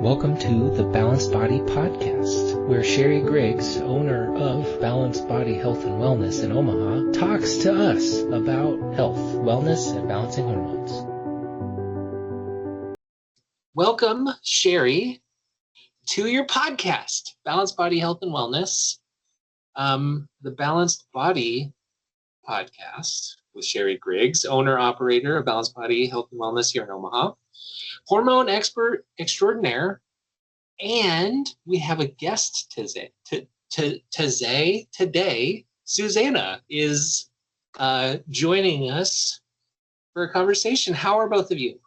Welcome to the Balanced Body Podcast, where Sherri Griggs, owner of Balanced Body Health and Wellness in Omaha, talks to us about health, wellness, and balancing hormones. Welcome, Sherri, to your podcast, Balanced Body Health and Wellness, the Balanced Body Podcast with Sherri Griggs, owner operator of Balanced Body Health and Wellness here in Omaha, hormone expert extraordinaire, and we have a guest today. Susanne is joining us for a conversation. How are both of you?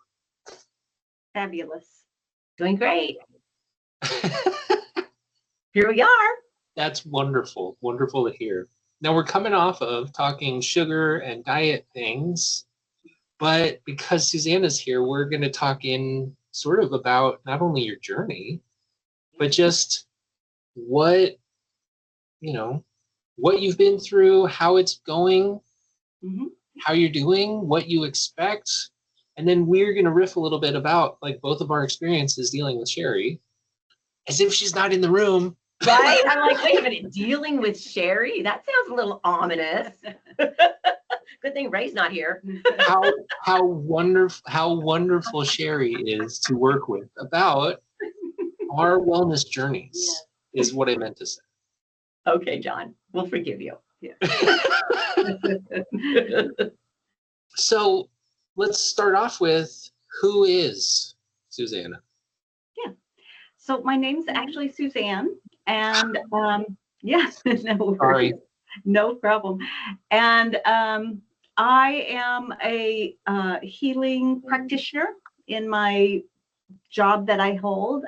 Fabulous. Doing great. Here we are. That's wonderful. Wonderful to hear. Now we're coming off of talking sugar and diet things, but because Susanne is here, we're going to talk in sort of about not only your journey, but just what you've been through, how it's going, how you're doing, what you expect. And then we're going to riff a little bit about like both of our experiences dealing with Sherri, as if she's not in the room. Right? I'm like, wait a minute, dealing with Sherri? That sounds a little ominous. Good thing Ray's not here. How wonderful Sherri is to work with about our wellness journeys, is what I meant to say. Okay, John, we'll forgive you. Yeah. So let's start off with, who is Susanne? Yeah. So my name's actually Susanne, and no problem. And I am a healing practitioner in my job that I hold.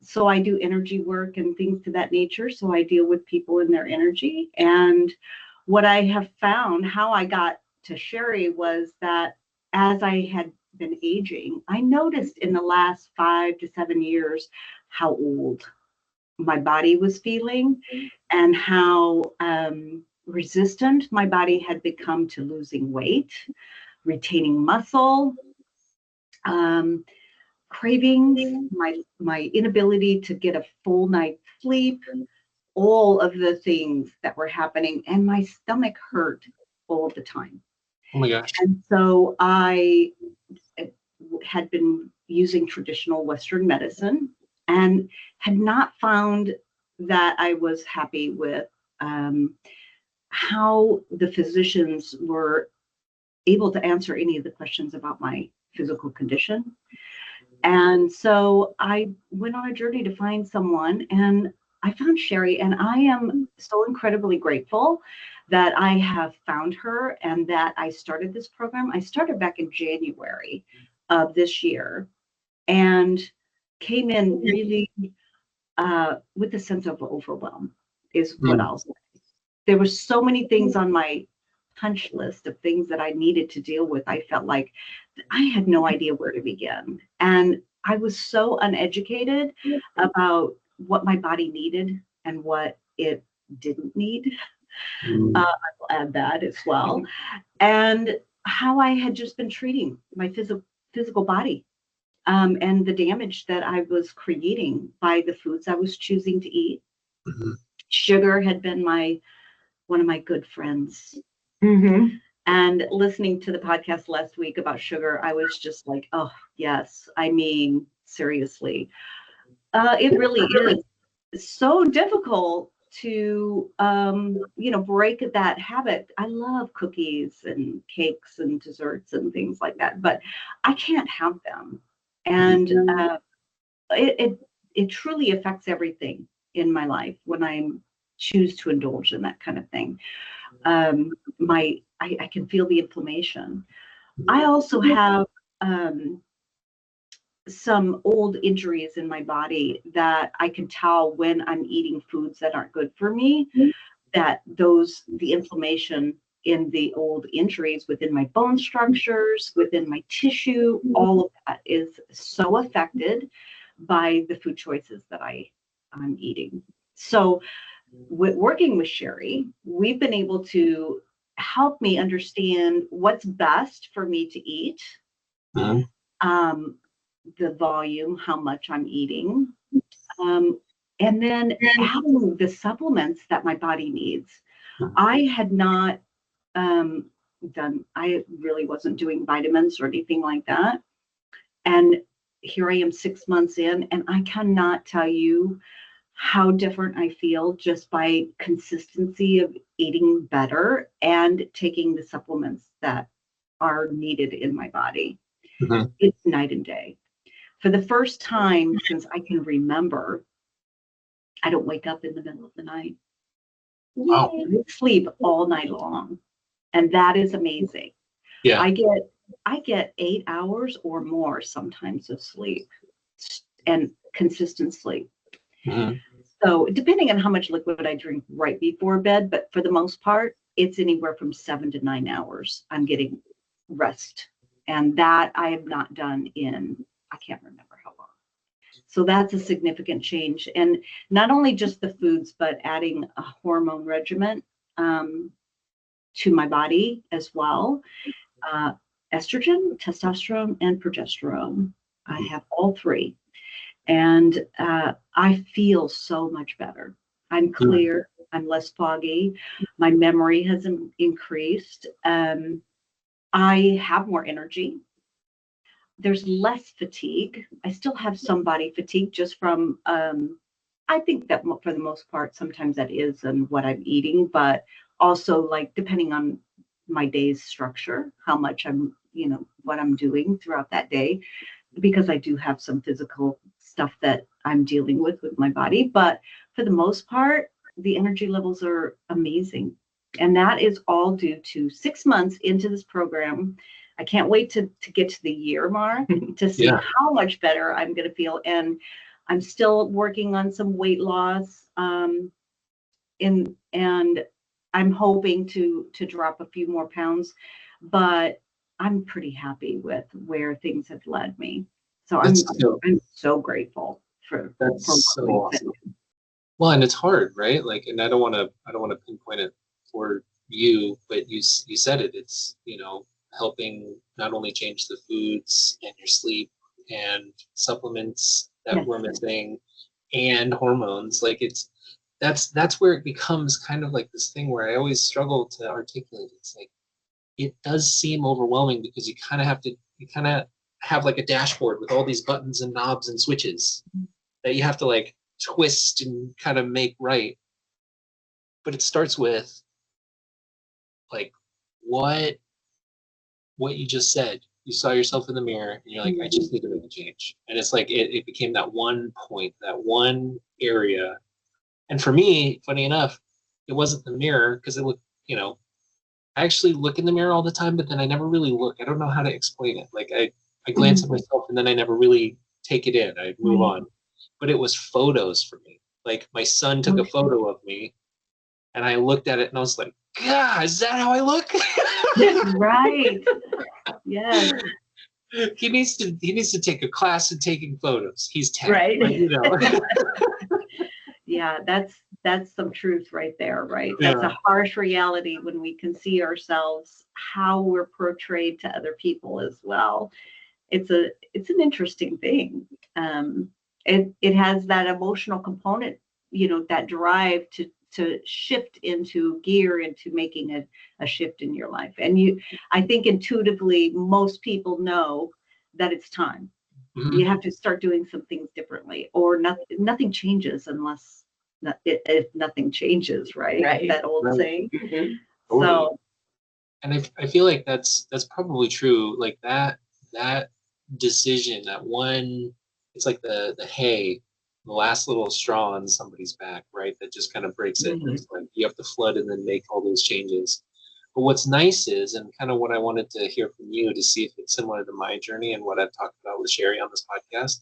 So I do energy work and things to that nature. So I deal with people in their energy. And what I have found, how I got to Sherri, was that as I had been aging, I noticed in the last 5 to 7 years how old my body was feeling and how resistant my body had become to losing weight, retaining muscle, cravings, my inability to get a full night's sleep, all of the things that were happening, and my stomach hurt all the time. Oh my gosh. And so I had been using traditional Western medicine and had not found that I was happy with how the physicians were able to answer any of the questions about my physical condition. And so I went on a journey to find someone, and I found Sherri, and I am so incredibly grateful that I have found her and that I started this program. I started back in January of this year and came in really with a sense of overwhelm, is what I'll say. There were so many things on my punch list of things that I needed to deal with. I felt like I had no idea where to begin. And I was so uneducated about what my body needed and what it didn't need. I will add that as well. And how I had just been treating my physical body and the damage that I was creating by the foods I was choosing to eat. Sugar had been one of my good friends. And listening to the podcast last week about sugar, I was just like, oh, yes. I mean, seriously. It really is so difficult to, break that habit. I love cookies and cakes and desserts and things like that, but I can't have them. And it truly affects everything in my life when I choose to indulge in that kind of thing. I can feel the inflammation. I also have some old injuries in my body that I can tell when I'm eating foods that aren't good for me, that the inflammation in the old injuries within my bone structures, within my tissue, all of that is so affected by the food choices that I'm eating. So working with Sherri, we've been able to help me understand what's best for me to eat, the volume, how much I'm eating, and then adding the supplements that my body needs. I had not I really wasn't doing vitamins or anything like that. And here I am 6 months in, and I cannot tell you how different I feel just by consistency of eating better and taking the supplements that are needed in my body. Mm-hmm. It's night and day. For the first time since I can remember, I don't wake up in the middle of the night. Wow. I sleep all night long. And that is amazing. Yeah. I get 8 hours or more sometimes of sleep, and consistent sleep. Mm-hmm. So depending on how much liquid I drink right before bed, but for the most part, it's anywhere from 7 to 9 hours I'm getting rest. And that I have not done in, I can't remember how long. So that's a significant change. And not only just the foods, but adding a hormone regimen to my body as well. Estrogen, testosterone, and progesterone. I have all three. And I feel so much better. I'm clear. I'm less foggy. My memory has increased. I have more energy. There's less fatigue. I still have some body fatigue just from, I think that for the most part, sometimes that is and what I'm eating, but also like depending on my day's structure, how much I'm, what I'm doing throughout that day, because I do have some physical stuff that I'm dealing with my body. But for the most part, the energy levels are amazing. And that is all due to 6 months into this program. I can't wait to get to the year mark to see how much better I'm going to feel. And I'm still working on some weight loss. And I'm hoping to drop a few more pounds, but I'm pretty happy with where things have led me. So I'm so grateful for so awesome. Well, and it's hard, right? Like, and I don't want to pinpoint it for you, but you said it. It's helping not only change the foods and your sleep and supplements that we're missing and hormones. Like that's where it becomes kind of like this thing where I always struggle to articulate. It's like it does seem overwhelming because you kind of have like a dashboard with all these buttons and knobs and switches that you have to like twist and kind of make right. But it starts with like what you just said. You saw yourself in the mirror and you're like, I just need to make a change. And it's like it became that one point, that one area. And for me, funny enough, it wasn't the mirror because it looked, I actually look in the mirror all the time, but then I never really look. I don't know how to explain it. Like I glance at myself and then I never really take it in. I move on. But it was photos for me. Like my son took a photo of me and I looked at it and I was like, God, is that how I look? Right. Yes. He needs to take a class in taking photos. He's 10. Right. But, Yeah, that's some truth right there, right? That's a harsh reality when we can see ourselves, how we're portrayed to other people as well. It's an interesting thing. It has that emotional component, that drive to shift into gear, into making a shift in your life. And I think intuitively, most people know that it's time. Mm-hmm. You have to start doing some things differently, or nothing changes unless if nothing changes, right? That old saying. Mm-hmm. So, and I feel like that's probably true. Like that decision, that one, it's like the hay, the last little straw on somebody's back, right? That just kind of breaks it. It's like you have to flood and then make all those changes. But what's nice is, and kind of what I wanted to hear from you to see if it's similar to my journey and what I've talked about with Sherri on this podcast,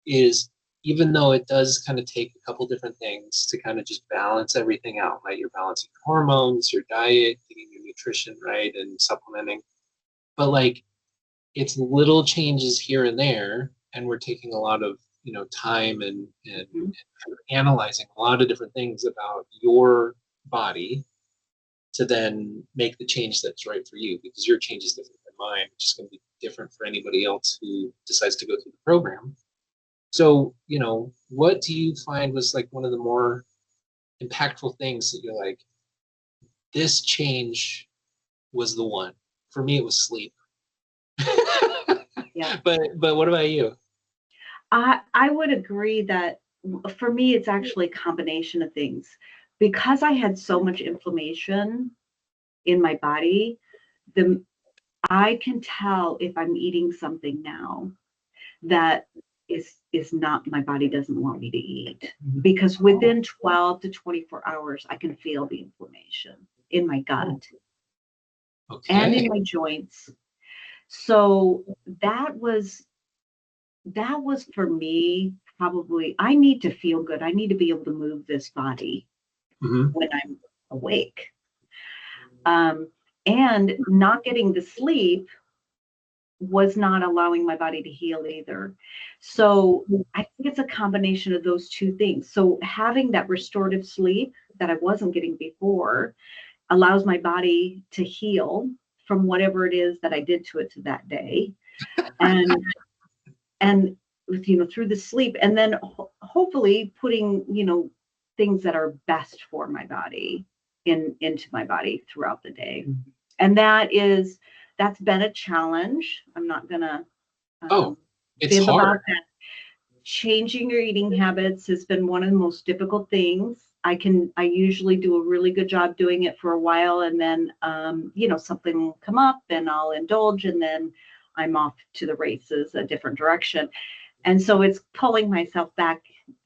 is even though it does kind of take a couple different things to kind of just balance everything out, right? You're balancing your hormones, your diet, getting your nutrition right, and supplementing. But like, it's little changes here and there, and we're taking a lot of time and kind of analyzing a lot of different things about your body to then make the change that's right for you, because your change is different than mind, which is going to be different for anybody else who decides to go through the program. So, what do you find was like one of the more impactful things that you're like, this change was the one? For me, it was sleep. Yeah. But what about you? I would agree that for me, it's actually a combination of things. Because I had so much inflammation in my body, I can tell if I'm eating something now that is not, my body doesn't want me to eat, because within 12 to 24 hours, I can feel the inflammation in my gut and in my joints. So that was for me, probably, I need to feel good. I need to be able to move this body when I'm awake. And not getting the sleep was not allowing my body to heal either. So I think it's a combination of those two things. So having that restorative sleep that I wasn't getting before allows my body to heal from whatever it is that I did to it to that day. And through the sleep, and then hopefully putting, things that are best for my body into my body throughout the day. And that's been a challenge. I'm not gonna it's hard. about that. Changing your eating habits has been one of the most difficult things. I usually do a really good job doing it for a while, and then something will come up and I'll indulge, and then I'm off to the races, a different direction. And so it's pulling myself back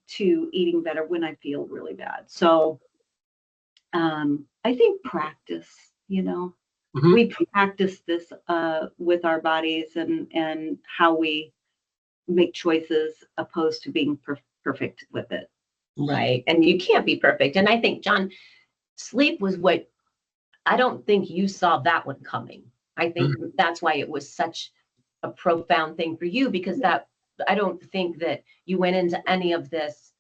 to eating better when I feel really bad. So I think practice, we practice this with our bodies and how we make choices opposed to being perfect with it. Right. And you can't be perfect. And I think, John, sleep was what, I don't think you saw that one coming. I think that's why it was such a profound thing for you, because I don't think that you went into any of this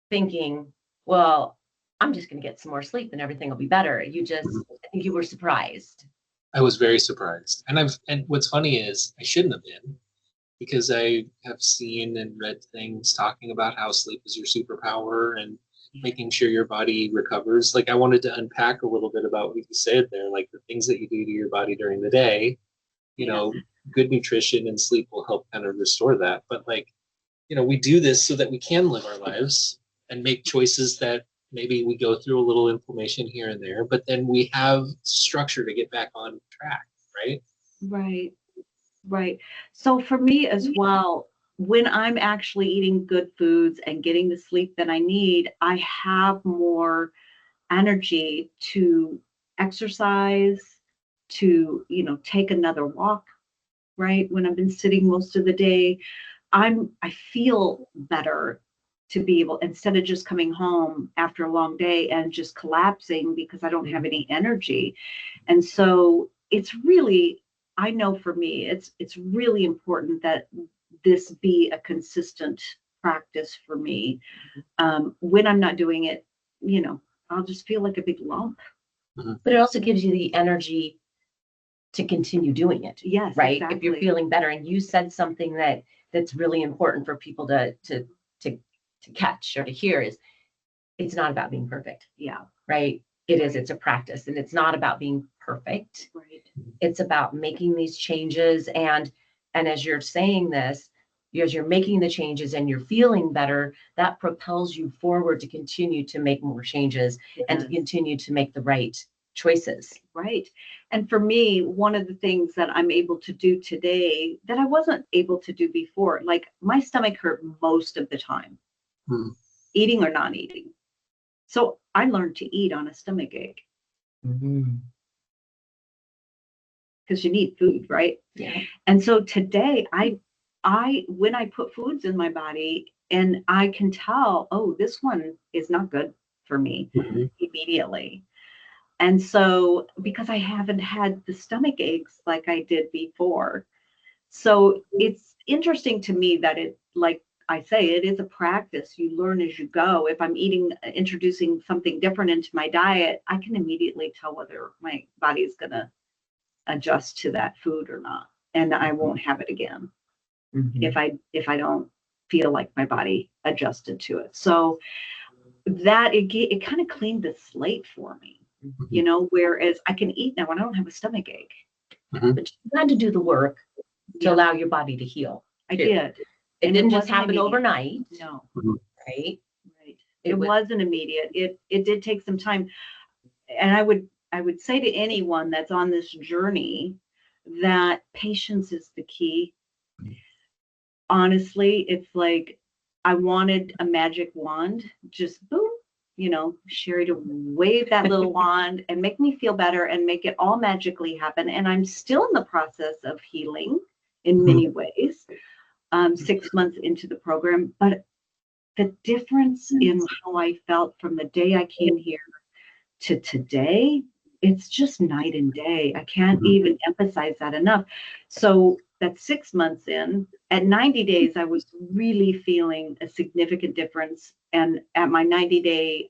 thinking, well, I'm just going to get some more sleep and everything will be better. I think you were surprised. I was very surprised. And what's funny is I shouldn't have been, because I have seen and read things talking about how sleep is your superpower and making sure your body recovers. Like, I wanted to unpack a little bit about what you said there, like the things that you do to your body during the day, good nutrition and sleep will help kind of restore that. But we do this so that we can live our lives and make choices that maybe we go through a little inflammation here and there, but then we have structure to get back on track, right? Right. So for me as well, when I'm actually eating good foods and getting the sleep that I need, I have more energy to exercise, to, take another walk, right? When I've been sitting most of the day, I feel better to be able, instead of just coming home after a long day and just collapsing because I don't have any energy. And so it's really, I know for me, it's really important that this be a consistent practice for me. When I'm not doing it, I'll just feel like a big lump. But it also gives you the energy to continue doing it. Yes, right. Exactly. If you're feeling better, and you said something that's really important for people to catch or to hear, is it's not about being perfect. Yeah. Right. It is. It's a practice, and it's not about being perfect. Right. It's about making these changes, and as you're saying this, as you're making the changes and you're feeling better, that propels you forward to continue to make more changes and to continue to make the right choices. Right. And for me, one of the things that I'm able to do today that I wasn't able to do before, like my stomach hurt most of the time, eating or not eating. So I learned to eat on a stomach ache. Because you need food, right? Yeah. And so today when I put foods in my body and I can tell, oh, this one is not good for me immediately. And so, because I haven't had the stomach aches like I did before. So it's interesting to me that it, like I say, it is a practice. You learn as you go. If I'm introducing something different into my diet, I can immediately tell whether my body is going to adjust to that food or not. And I won't have it again if I don't feel like my body adjusted to it. So that it kind of cleaned the slate for me, whereas I can eat now and I don't have a stomach ache. But you had to do the work to allow your body to heal. I did. It didn't just happen immediate. overnight. No. Right. It wasn't immediate. It did take some time. And I would say to anyone that's on this journey that patience is the key. Honestly, it's like I wanted a magic wand, just boom, Sherri to wave that little wand and make me feel better and make it all magically happen. And I'm still in the process of healing in many ways, 6 months into the program. But the difference in how I felt from the day I came here to today, it's just night and day. I can't even emphasize that enough. So that's 6 months in. At 90 days, I was really feeling a significant difference. And at my 90-day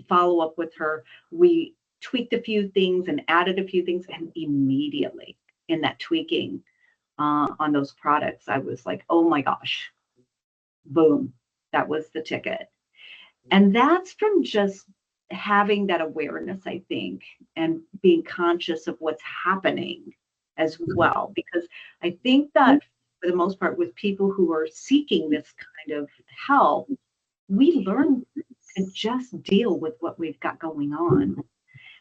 follow-up with her, we tweaked a few things and added a few things. And immediately in that tweaking on those products, I was like, oh my gosh, boom, that was the ticket. And that's from just having that awareness, I think, and being conscious of what's happening as well. Because I think that for the most part, with people who are seeking this kind of help, we learn to just deal with what we've got going on.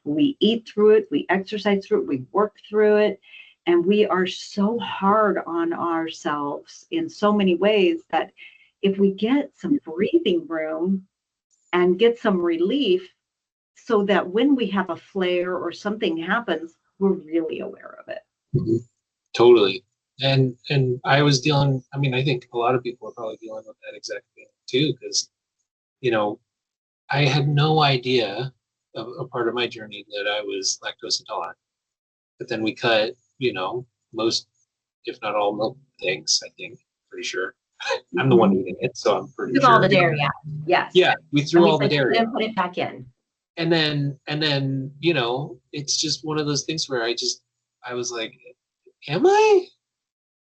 We eat through it, we exercise through it, we work through it, and we are so hard on ourselves in so many ways that if we get some breathing room and get some relief, so that when we have a flare or something happens, we're really aware of it. Totally. And I was dealing, I think a lot of people are probably dealing with that exact thing too, because, I had no idea of a part of my journey that I was lactose intolerant. But then we cut, most, if not all milk things, I think, pretty sure. I'm the one eating it, so I'm pretty sure. All the dairy out. Yes. Yeah, we threw all the dairy out. And put it back in. And then, it's just one of those things where I was like, am I?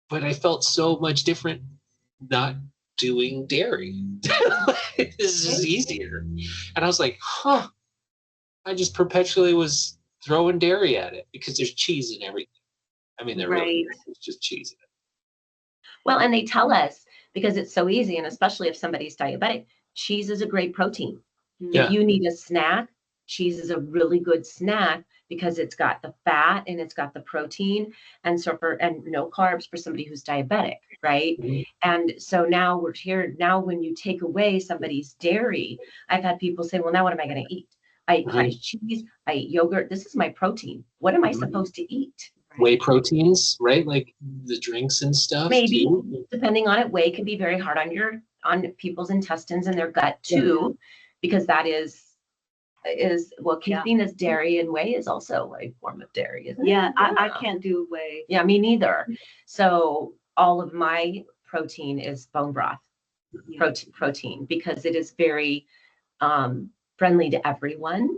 But I felt so much different not doing dairy. This is easier. And I was like, I just perpetually was throwing dairy at it because there's cheese in everything. There really is. It's just cheese in it. Well, and they tell us, because it's so easy, and especially if somebody's diabetic, cheese is a great protein. Yeah. If you need a snack, cheese is a really good snack because it's got the fat and it's got the protein, and no carbs for somebody who's diabetic, right? Mm-hmm. And so now we're here. Now, when you take away somebody's dairy, I've had people say, well, now what am I going to eat? I eat cottage cheese, I eat yogurt. This is my protein. What am I supposed to eat? Whey proteins, right? Like the drinks and stuff. Maybe, depending on it. Whey can be very hard on people's intestines and their gut too, because that is casein is dairy, and whey is also a form of dairy, isn't it? Yeah, I can't do whey. Yeah, me neither. So all of my protein is bone broth protein because it is very friendly to everyone.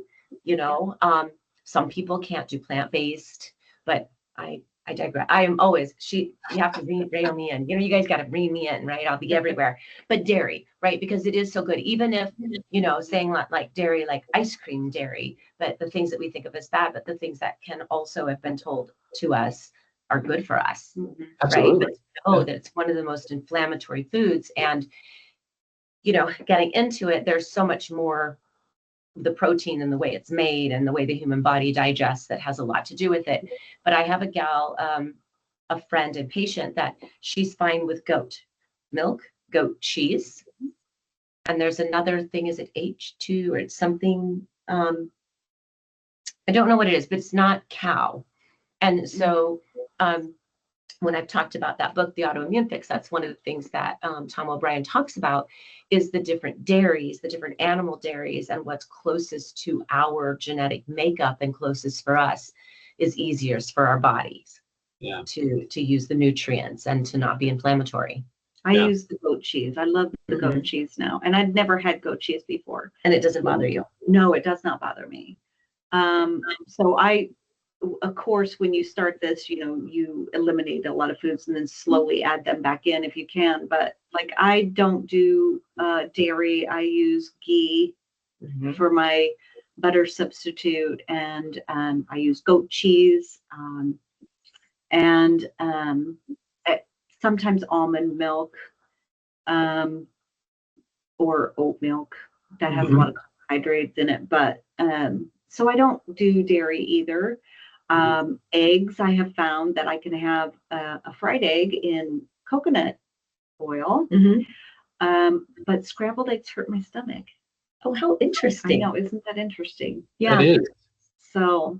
Some people can't do plant-based, but I digress. I am always, you have to reel me in. You guys got to bring me in, right? I'll be everywhere. But dairy, right? Because it is so good. Even if, saying like dairy, like ice cream dairy, but the things that we think of as bad, but the things that can also have been told to us are good for us, Absolutely. Right? But that it's one of the most inflammatory foods. And, getting into it, there's so much more the protein and the way it's made and the way the human body digests that has a lot to do with it. But I have a gal, a friend and patient that she's fine with goat milk, goat cheese. And there's another thing, is it H2 or it's something, I don't know what it is, but it's not cow. And so when I've talked about that book, The Autoimmune Fix, that's one of the things that Tom O'Brien talks about is the different dairies, the different animal dairies, and what's closest to our genetic makeup and closest for us is easiest for our bodies to use the nutrients and to not be inflammatory. I use the goat cheese. I love the goat cheese now. And I'd never had goat cheese before. And it doesn't bother you? No, it does not bother me. So I of course, when you start this, you eliminate a lot of foods and then slowly add them back in if you can. But like, I don't do dairy. I use ghee for my butter substitute, and I use goat cheese, and sometimes almond milk, or oat milk that has a lot of carbohydrates in it. But so I don't do dairy either. Eggs, I have found that I can have a fried egg in coconut oil, but scrambled eggs hurt my stomach. Oh, how I interesting. know, isn't that interesting? Yeah. It is. So,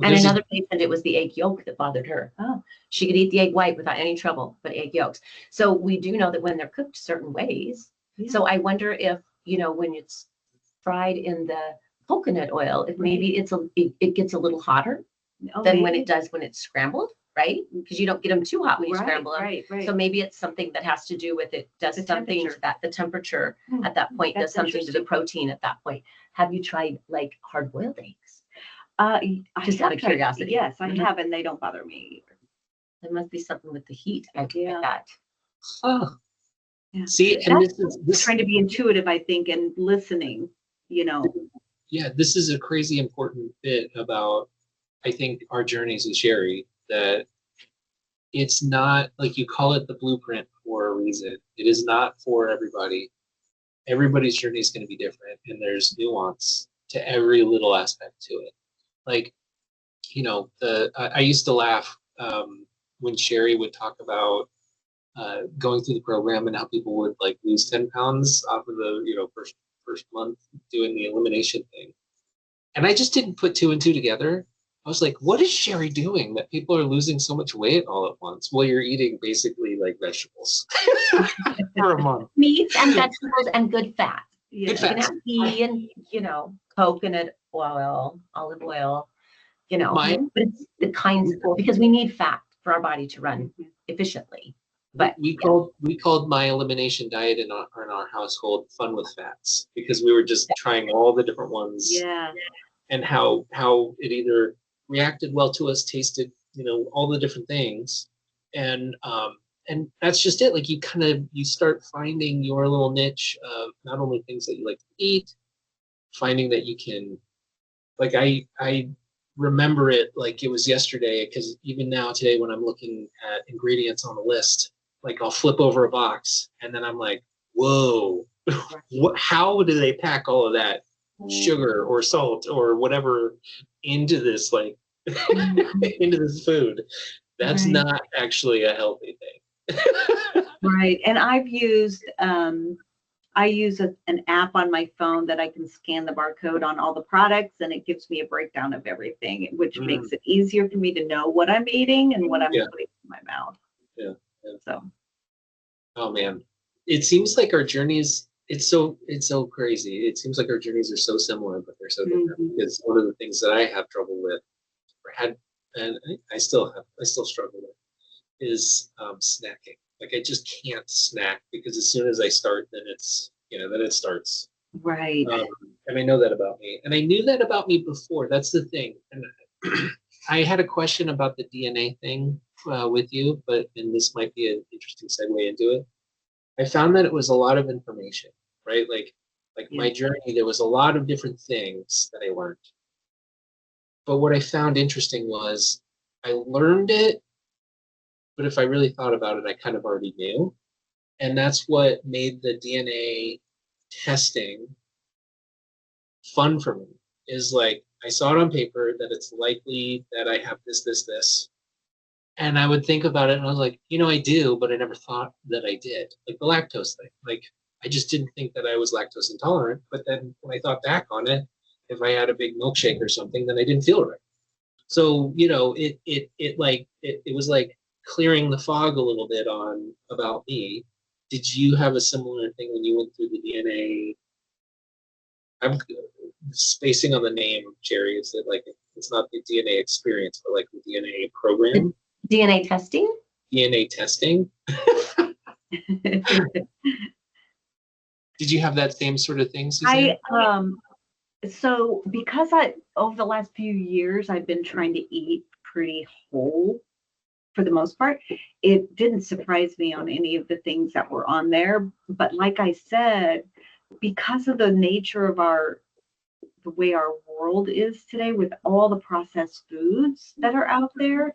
And another patient, it was the egg yolk that bothered her. oh, She could eat the egg white without any trouble, but egg yolks. So we do know that when they're cooked certain ways. yeah. So I wonder if, when it's fried in the coconut oil, if maybe it gets a little hotter than when it does when it's scrambled, right? Because you don't get them too hot when you scramble them. Right. So maybe it's something that has to do with it, does The something to temperature. that, the temperature at that point does That's something to the interesting. protein at that point. Have you tried like hard boiled eggs? I Just have out of tried- curiosity. Yes, I Mhm. have, and they don't bother me either. There must be something with the heat. I get Yeah. that. Oh. Yeah. See, and That's this trying to be intuitive, I think, and listening, yeah, this is a crazy important bit about, I think, our journeys with Sherri, that it's not like you call it the blueprint for a reason. It is not for everybody. Everybody's journey is going to be different, and there's nuance to every little aspect to it. Like, I used to laugh when Sherri would talk about going through the program and how people would like lose 10 pounds off of the first month doing the elimination thing. And I just didn't put two and two together. I was like, what is Sherri doing that people are losing so much weight all at once? Well, you're eating basically like vegetables for a month. Meats and vegetables and good fat. yeah. Good You can fat. have ghee and, coconut oil, olive oil, My- but it's the kinds, because we need fat for our body to run efficiently. But we called my elimination diet in our household fun with fats, because we were just trying all the different ones. Yeah. And how it either reacted well to us, tasted, all the different things. And that's just it. Like you start finding your little niche of not only things that you like to eat, finding that you can, like I remember it like it was yesterday, because even now today when I'm looking at ingredients on the list, like I'll flip over a box and then I'm like, whoa, how do they pack all of that sugar or salt or whatever into this into this food? That's Right. not actually a healthy thing. Right. And I use an app on my phone that I can scan the barcode on all the products, and it gives me a breakdown of everything, which makes it easier for me to know what I'm eating and what I'm putting in my mouth. Yeah. So. Oh man, it seems like our journeys. It's so crazy. It seems like our journeys are so similar, but they're so different. Because one of the things that I have trouble with, or had, and I still struggle with, is snacking. Like I just can't snack, because as soon as I start, then it starts. Right. And I know that about me, and I knew that about me before. That's the thing. And I had a question about the DNA thing with you, and this might be an interesting segue into it. I found that it was a lot of information, right? Like my journey, there was a lot of different things that I learned. But what I found interesting was I learned it, but if I really thought about it, I kind of already knew. And that's what made the DNA testing fun for me, is like I saw it on paper that it's likely that I have this. And I would think about it and I was like, I do, but I never thought that I did. Like the lactose thing. Like I just didn't think that I was lactose intolerant. But then when I thought back on it, if I had a big milkshake or something, then I didn't feel right. So, it was like clearing the fog a little bit about me. Did you have a similar thing when you went through the DNA? I'm spacing on the name, Sherri. Is it like, it's not the DNA experience, but like the DNA program? DNA testing? DNA testing. Did you have that same sort of thing, Susanne? So because over the last few years, I've been trying to eat pretty whole for the most part, it didn't surprise me on any of the things that were on there. But like I said, because of the nature of the way our world is today with all the processed foods that are out there,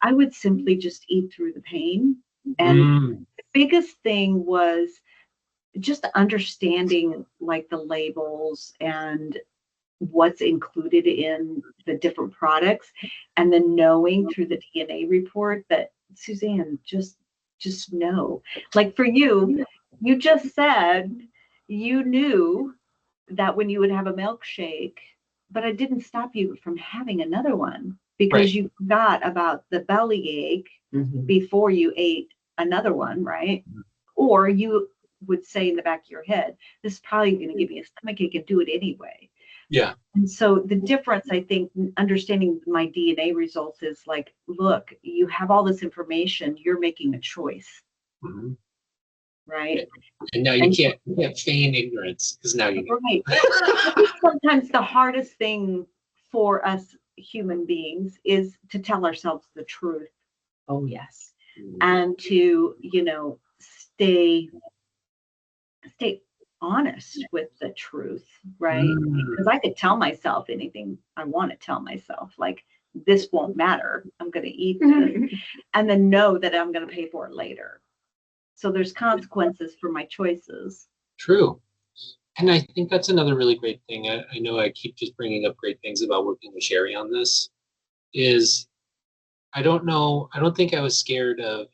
I would simply just eat through the pain. And the biggest thing was just understanding like the labels and what's included in the different products, and then knowing through the DNA report that Susanne, just know. Like for you, you just said you knew that when you would have a milkshake, but it didn't stop you from having another one because Right. you forgot about the bellyache before you ate another one, right? Or you would say in the back of your head, this is probably going to give me a stomachache and do it anyway. Yeah. And so the difference, I think, understanding my DNA results is like, look, you have all this information, you're making a choice, right? And now you can't feign ignorance because now you know. Right. I think sometimes the hardest thing for us human beings is to tell ourselves the truth. Oh, yes. And to, stay honest with the truth, right? Because I could tell myself anything I want to tell myself, like this won't matter, I'm going to eat this, and then know that I'm going to pay for it later. So there's consequences for my choices. True. And I think that's another really great thing. I know I keep just bringing up great things about working with Sherri on this, is I don't think I was scared of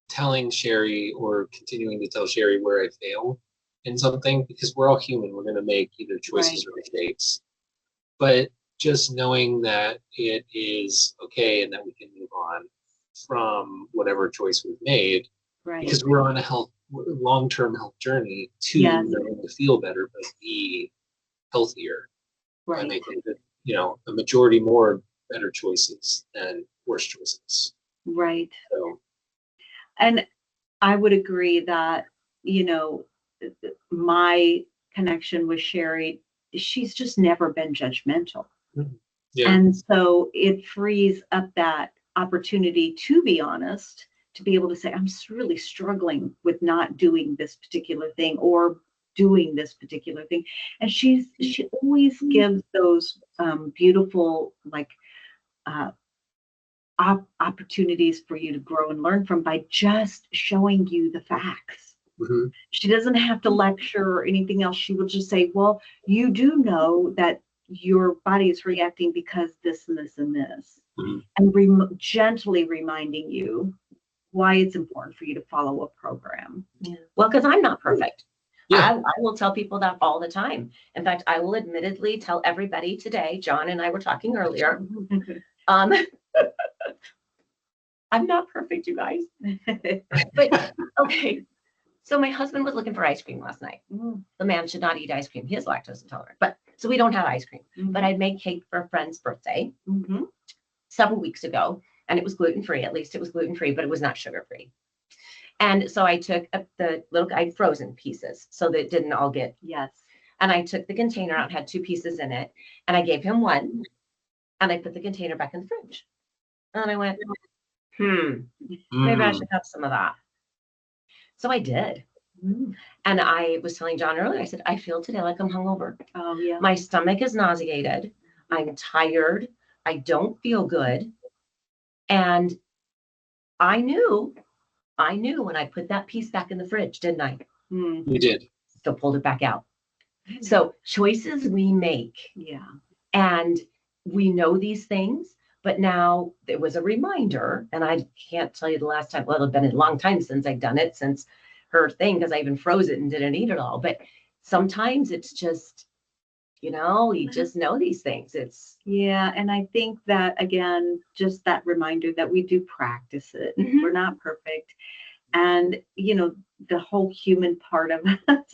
telling Sherri or continuing to tell Sherri where I fail in something, because we're all human. We're going to make either choices or mistakes. But just knowing that it is okay and that we can move on from whatever choice we've made, because we're on a long-term health journey to learn to feel better, but be healthier. By making a majority more better choices than worse choices. Right. So. And I would agree that, my connection with Sherri, she's just never been judgmental. Yeah. And so it frees up that opportunity to be honest, to be able to say, I'm really struggling with not doing this particular thing or doing this particular thing. And she always gives those beautiful, like, opportunities for you to grow and learn from by just showing you the facts. She doesn't have to lecture or anything else. She will just say, well, you do know that your body is reacting because this and this and this, and gently reminding you why it's important for you to follow a program. Well, because I'm not perfect. I will tell people that all the time. In fact, I will admittedly tell everybody today, John and I were talking earlier, I'm not perfect, you guys. But okay. So my husband was looking for ice cream last night. The man should not eat ice cream. He is lactose intolerant. But so we don't have ice cream. But I made cake for a friend's birthday several weeks ago, and it was gluten-free. At least it was gluten-free, but it was not sugar-free. And so I took the little frozen pieces so that it didn't all get And I took the container out, had 2 pieces in it, and I gave him one, and I put the container back in the fridge. And I went, maybe I should have some of that. So I did. And I was telling John earlier, I said, I feel today like I'm hungover. Oh, yeah. My stomach is nauseated. I'm tired. I don't feel good. And I knew when I put that piece back in the fridge, didn't I? You did. Still pulled it back out. So choices we make. Yeah. And we know these things, but now there was a reminder, and I can't tell you the last time. Well, it's been a long time since I've done it, since her thing, because I even froze it and didn't eat it all. But sometimes it's just, you just know these things. And I think that, again, just that reminder that we do practice it. We're not perfect. And, the whole human part of us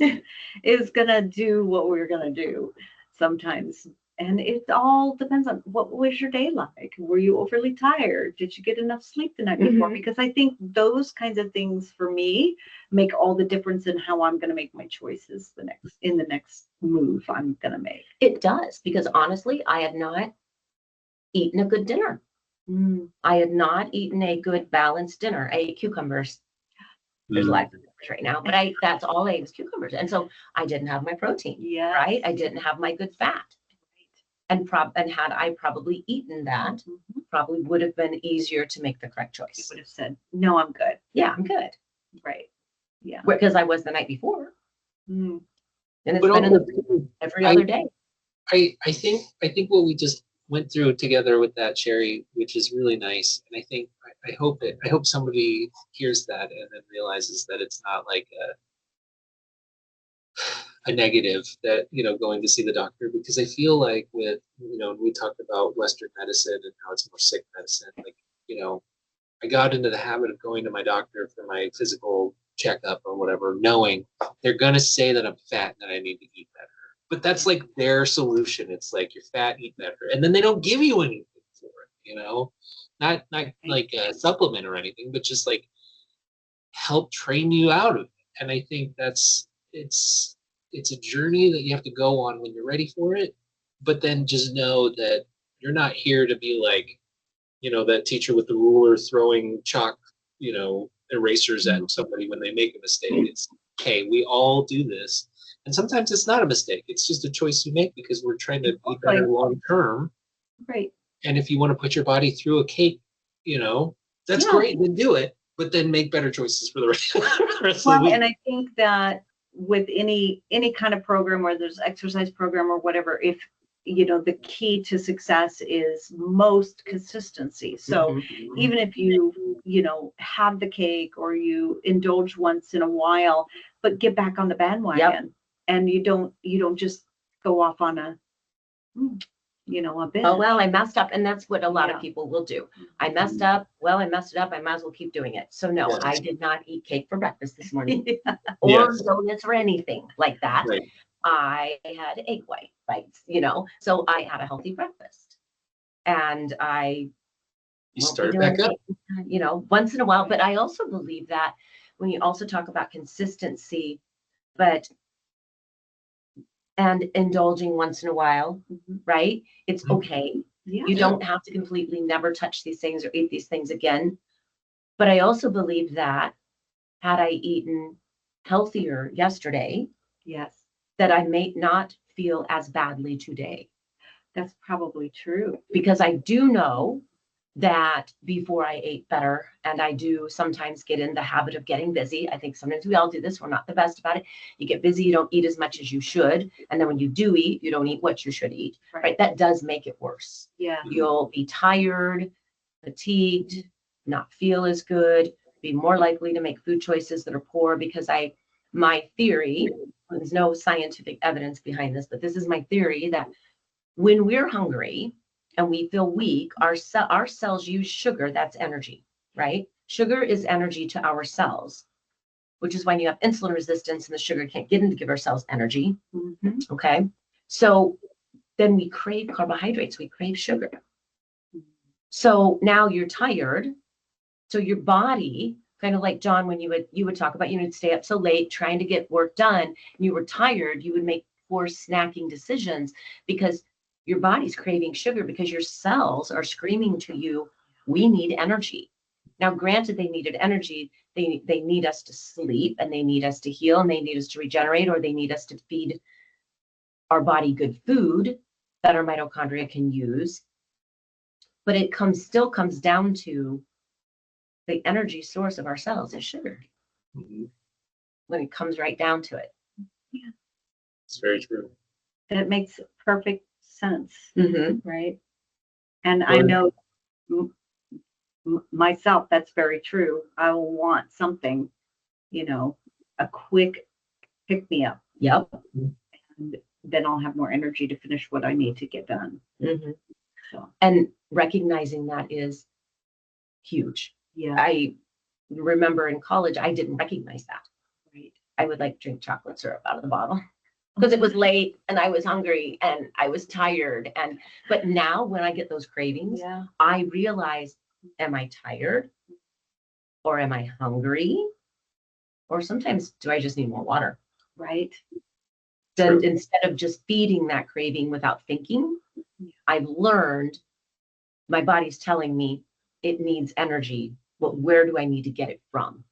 is going to do what we're going to do sometimes. And it all depends on what was your day like? Were you overly tired? Did you get enough sleep the night before? Because I think those kinds of things for me make all the difference in how I'm going to make my choices in the next move I'm going to make. It does, because honestly, I had not eaten a good dinner. I had not eaten a good balanced dinner. I ate cucumbers. There's a lot of cucumbers right now, but that's all I ate was cucumbers. And so I didn't have my protein, right? I didn't have my good fat. And had I probably eaten that, probably would have been easier to make the correct choice. You would have said, no, I'm good. Yeah, I'm good. Right. Yeah. Because I was the night before. And it's But been every other day. I think what we just went through together with that, Sherri, which is really nice. And I hope somebody hears that and then realizes that it's not like a negative that, going to see the doctor, because I feel like with, we talked about Western medicine and how it's more sick medicine. Like, I got into the habit of going to my doctor for my physical checkup or whatever, knowing they're going to say that I'm fat and that I need to eat better. But that's like their solution. It's like, you're fat, eat better. And then they don't give you anything for it, not like a supplement or anything, but just like help train you out of it. And I think it's a journey that you have to go on when you're ready for it. But then just know that you're not here to be like, that teacher with the ruler throwing chalk, erasers at somebody when they make a mistake. It's, hey, we all do this. And sometimes it's not a mistake. It's just a choice you make because we're trying to be better long term. Right. And if you want to put your body through a cake, that's great. Then do it. But then make better choices for the rest of the week. And I think that with any kind of program, or there's exercise program or whatever, if the key to success is most consistency. So even if you have the cake or you indulge once in a while, but get back on the bandwagon, and you don't just go off on a binge. Oh, well, I messed up. And that's what a lot of people will do. I messed up. Well, I messed it up. I might as well keep doing it. So no, I did not eat cake for breakfast this morning or donuts or anything like that. Right. I had egg white bites, so I had a healthy breakfast, and You start back up, once in a while. But I also believe that when you also talk about consistency, and indulging once in a while, right? It's okay. Yeah. You don't have to completely never touch these things or eat these things again. But I also believe that had I eaten healthier yesterday, that I may not feel as badly today. That's probably true. Because I do know that before I ate better, and I do sometimes get in the habit of getting busy. I think sometimes we all do this. We're not the best about it. You get busy, you don't eat as much as you should. And then when you do eat, you don't eat what you should eat, right? That does make it worse. Yeah. You'll be tired, fatigued, not feel as good, be more likely to make food choices that are poor, because my theory, there's no scientific evidence behind this, but this is my theory, that when we're hungry and we feel weak, our cells use sugar. That's energy, right? Sugar is energy to our cells, which is when you have insulin resistance and the sugar can't get in to give our cells energy. Okay. So then we crave carbohydrates. We crave sugar. So now you're tired. So your body, kind of like John, when you would talk about, you'd stay up so late trying to get work done, and you were tired, you would make poor snacking decisions because your body's craving sugar, because your cells are screaming to you, we need energy. Now, granted, they needed energy. They need us to sleep, and they need us to heal, and they need us to regenerate, or they need us to feed our body good food that our mitochondria can use. But it still comes down to the energy source of our cells is sugar. When it comes right down to it. Yeah. It's very true. And it makes perfect sense, right? And I know myself, that's very true. I will want something, a quick pick-me-up. Yep. And then I'll have more energy to finish what I need to get done. So. And recognizing that is huge. Yeah. I remember in college, I didn't recognize that. Right. I would drink chocolate syrup out of the bottle. because it was late and I was hungry and I was tired. But now when I get those cravings, Yeah. I realize, am I tired or am I hungry? Or sometimes do I just need more water? Right. Then instead of just feeding that craving without thinking, I've learned my body's telling me it needs energy. Well, where do I need to get it from?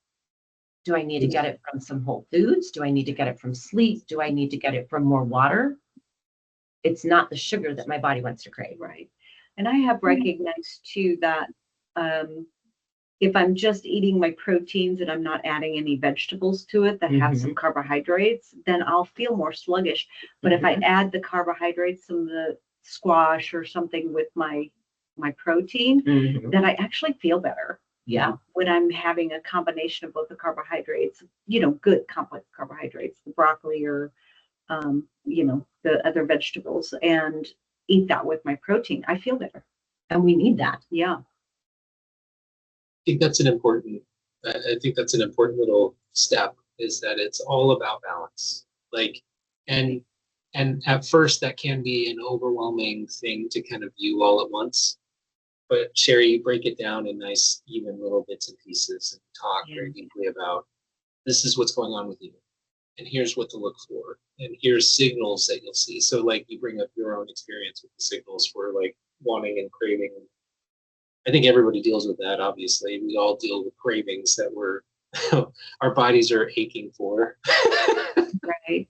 Do I need to get it from some whole foods? Do I need to get it from sleep? Do I need to get it from more water? It's not the sugar that my body wants to crave. Right. And I have recognized too that if I'm just eating my proteins and I'm not adding any vegetables to it that have some carbohydrates, then I'll feel more sluggish. But if I add the carbohydrates, some of the squash or something with my protein, then I actually feel better. Yeah. When I'm having a combination of both the carbohydrates, good complex carbohydrates, the broccoli or, the other vegetables, and eat that with my protein, I feel better. And we need that. Yeah. I think that's an important little step, is that it's all about balance. Like, and at first that can be an overwhelming thing to kind of view all at once. But Sherri, you break it down in nice, even little bits and pieces and talk very deeply about, this is what's going on with you, and here's what to look for, and here's signals that you'll see. So like you bring up your own experience with the signals for like wanting and craving. I think everybody deals with that. Obviously, we all deal with cravings that our bodies are aching for. Right.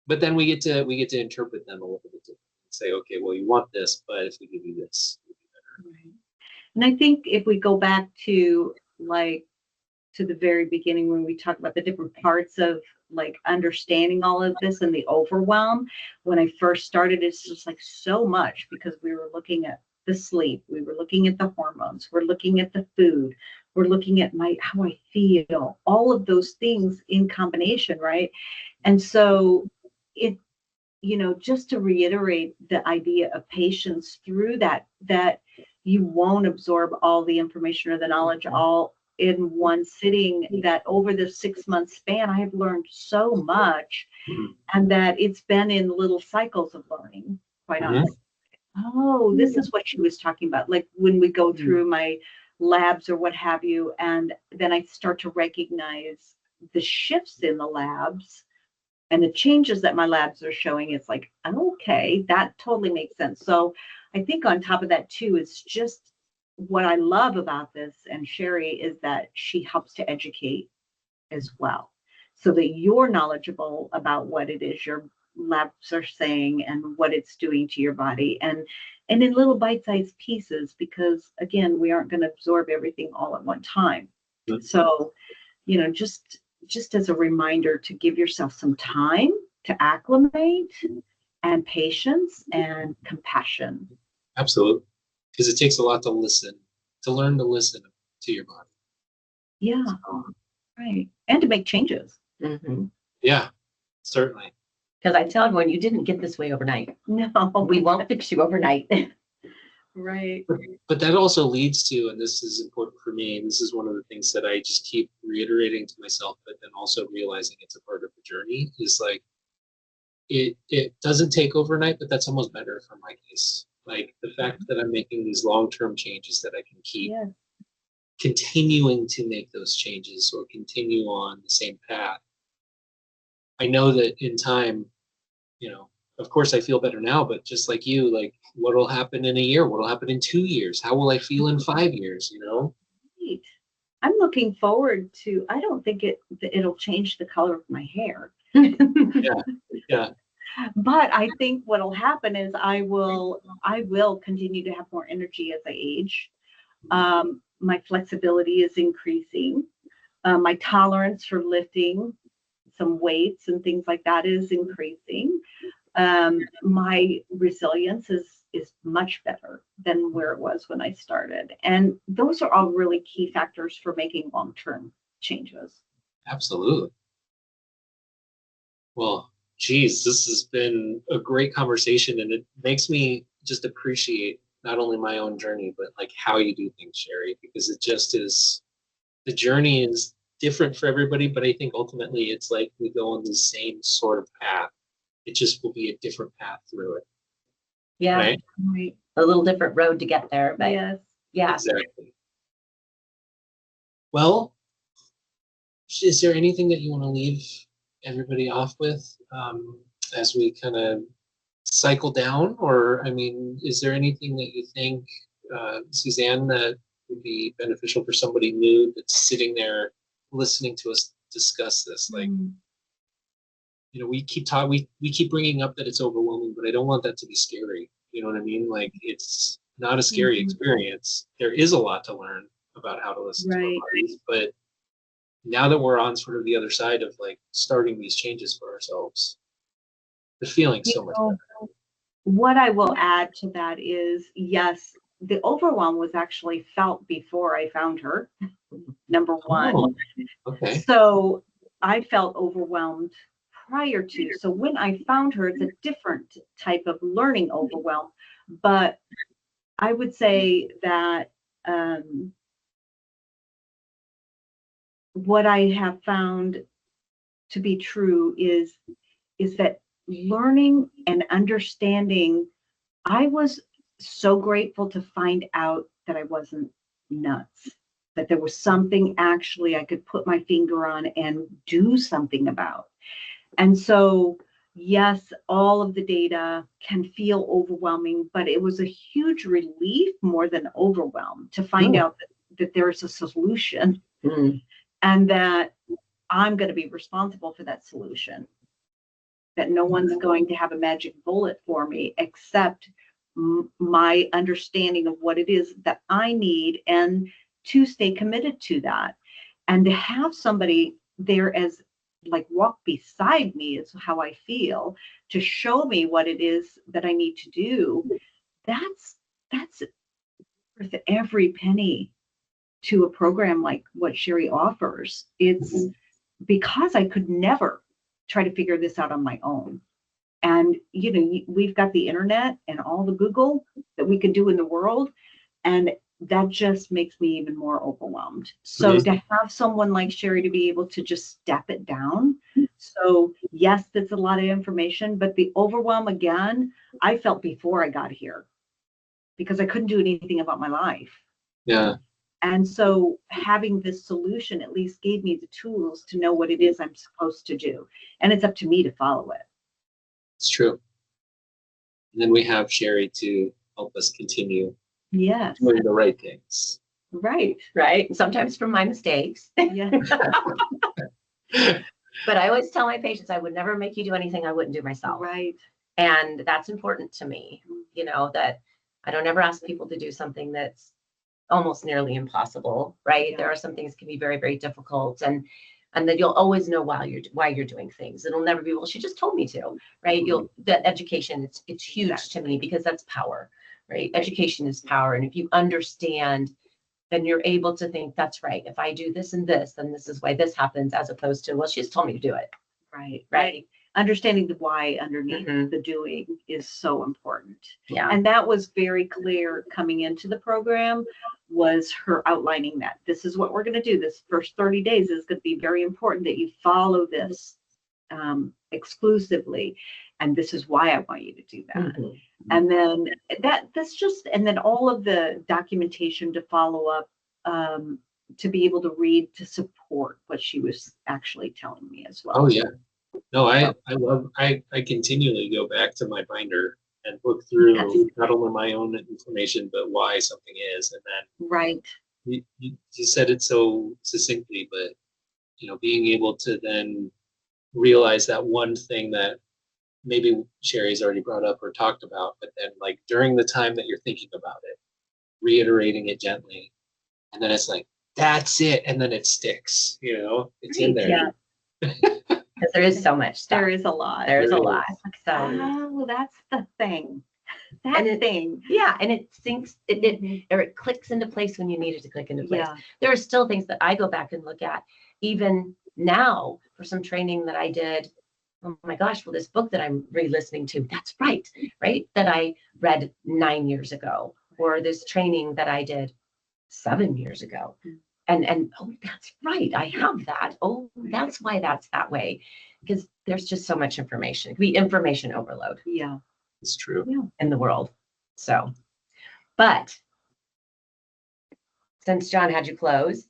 But then we get to interpret them a little bit different and say, okay, well, you want this, but if we give you this, it'll be better. Right. And I think if we go back to the very beginning when we talk about the different parts of like understanding all of this and the overwhelm, when I first started, it's just like so much, because we were looking at the sleep, we were looking at the hormones, we're looking at the food, we're looking at how I feel, all of those things in combination, right? And so it, just to reiterate the idea of patience through that you won't absorb all the information or the knowledge all in one sitting, that over the 6-month span, I have learned so much, and that it's been in little cycles of learning, quite honestly. Oh, this is what she was talking about. Like when we go through my labs or what have you, and then I start to recognize the shifts in the labs and the changes that my labs are showing. It's like, okay, that totally makes sense. So I think on top of that too, it's just what I love about this and Sherri is that she helps to educate as well, so that you're knowledgeable about what it is your labs are saying and what it's doing to your body, and in little bite-sized pieces, because again, we aren't going to absorb everything all at one time. So, just as a reminder to give yourself some time to acclimate, and patience and compassion. Absolutely. Because it takes a lot to learn to listen to your body. Yeah. Right. And to make changes. Yeah, certainly. Because I tell everyone, you didn't get this way overnight. No, we won't fix you overnight. Right. But that also leads to, and this is important for me, and this is one of the things that I just keep reiterating to myself, but then also realizing it's a part of the journey, is like, it doesn't take overnight, but that's almost better for my case. Like the fact that I'm making these long-term changes, that I can keep continuing to make those changes or continue on the same path. I know that in time, of course I feel better now, but just like you, like what will happen in a year? What will happen in 2 years? How will I feel in 5 years? Right. I'm looking forward to, I don't think it'll change the color of my hair. Yeah. But I think what'll happen is I will continue to have more energy as I age. My flexibility is increasing. My tolerance for lifting some weights and things like that is increasing. My resilience is much better than where it was when I started. And those are all really key factors for making long-term changes. Absolutely. Well, geez, this has been a great conversation, and it makes me just appreciate not only my own journey, but like how you do things, Sherri, because it just is, the journey is different for everybody, but I think ultimately it's like we go on the same sort of path. It just will be a different path through it. Yeah. Right? Right. A little different road to get there, but Yes. yeah. Exactly. Well, is there anything that you want to leave everybody off with as we kind of cycle down? Or, I mean, is there anything that you think, Susanne, that would be beneficial for somebody new that's sitting there listening to us discuss this? Like, you know, we keep talking, we keep bringing up that it's overwhelming, but I don't want that to be scary. You know what I mean? Like, it's not a scary experience. There is a lot to learn about how to listen to our Right. bodies, but now that we're on sort of the other side of like starting these changes for ourselves, the feeling's so much better. What I will add to that is, yes, the overwhelm was actually felt before I found her, number one. Oh, okay. So I felt overwhelmed prior to. So when I found her, it's a different type of learning overwhelm. But I would say that what I have found to be true is that learning and understanding, I was so grateful to find out that I wasn't nuts, that there was something actually I could put my finger on and do something about. And so, yes, all of the data can feel overwhelming, but it was a huge relief more than overwhelm to find out that there's a solution and that I'm going to be responsible for that solution. That no one's going to have a magic bullet for me except my understanding of what it is that I need, and to stay committed to that. And to have somebody there as like walk beside me is how I feel, to show me what it is that I need to do. That's worth every penny to a program like what Sherri offers. It's because I could never try to figure this out on my own. And, you know, we've got the internet and all the Google that we can do in the world. And that just makes me even more overwhelmed. So to have someone like Sherri to be able to just step it down. So yes, that's a lot of information, but the overwhelm, again, I felt before I got here because I couldn't do anything about my life. Yeah. And so having this solution at least gave me the tools to know what it is I'm supposed to do. And it's up to me to follow it. It's true. And then we have Sherri to help us continue Yes. doing the right things. Right. Right. Sometimes from my mistakes. Yeah. But I always tell my patients, I would never make you do anything I wouldn't do myself. Right. And that's important to me, you know, that I don't ever ask people to do something that's almost nearly impossible, right? Yeah. There are some things can be very, very difficult, and that you'll always know why you're doing things. It'll never be, well, she just told me to, right? That education, it's huge to me because that's power, right? Education is power. And if you understand, then you're able to think, that's right. If I do this and this, then this is why this happens, as opposed to, well, she just told me to do it. Right. Understanding the why underneath the doing is so important. Yeah. And that was very clear coming into the program, was her outlining that this is what we're going to do. This first 30 days is going to be very important that you follow this exclusively. And this is why I want you to do that. And then and then all of the documentation to follow up, to be able to read to support what she was actually telling me as well. Oh yeah. No, I continually go back to my binder and look through not only my own information, but why something is. And then right. You said it so succinctly, but you know, being able to then realize that one thing that maybe Sherri's already brought up or talked about, but then like during the time that you're thinking about it, reiterating it gently, and then it's like, that's it, and then it sticks, you know, it's in there. Yeah. Because there is so much stuff. There is a lot. There's a lot. So well, that's the thing. Thing. Yeah, and it sinks, or it clicks into place when you need it to click into place. Yeah. There are still things that I go back and look at, even now, for some training that I did. Oh my gosh, well, this book that I'm re-listening to, that's right, that I read 9 years ago, or this training that I did 7 years ago. and oh, that's right, I have that. Oh, that's why that's that way. Because there's just so much information. It could be information overload. Yeah. It's true. In the world. So, but since John had you close,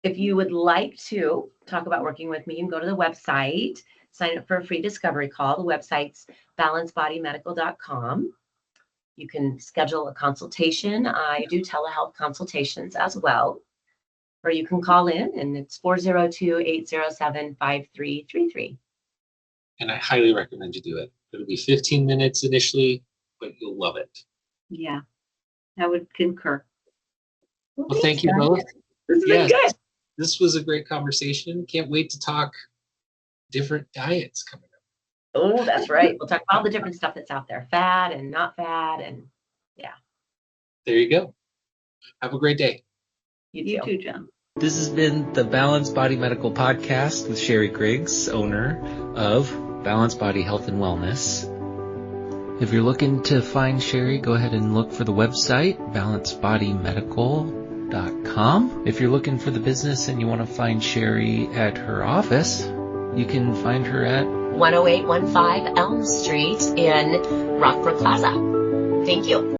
if you would like to talk about working with me, you can go to the website, sign up for a free discovery call. The website's balancedbodymedical.com. You can schedule a consultation. I do telehealth consultations as well. Or you can call in, and it's 402-807-5333. And I highly recommend you do it. It'll be 15 minutes initially, but you'll love it. Yeah. I would concur. Well, thank you both. This has been good. This was a great conversation. Can't wait to talk different diets coming up. Oh, that's right. We'll talk about all the different stuff that's out there, fat and not fat, and yeah. There you go. Have a great day. You too, John. This has been the Balanced Body Medical Podcast with Sherri Griggs, owner of Balanced Body Health and Wellness. If you're looking to find Sherri, go ahead and look for the website, balancedbodymedical.com. If you're looking for the business and you want to find Sherri at her office, you can find her at 10815 Elm Street in Rockbrook Plaza. Thank you.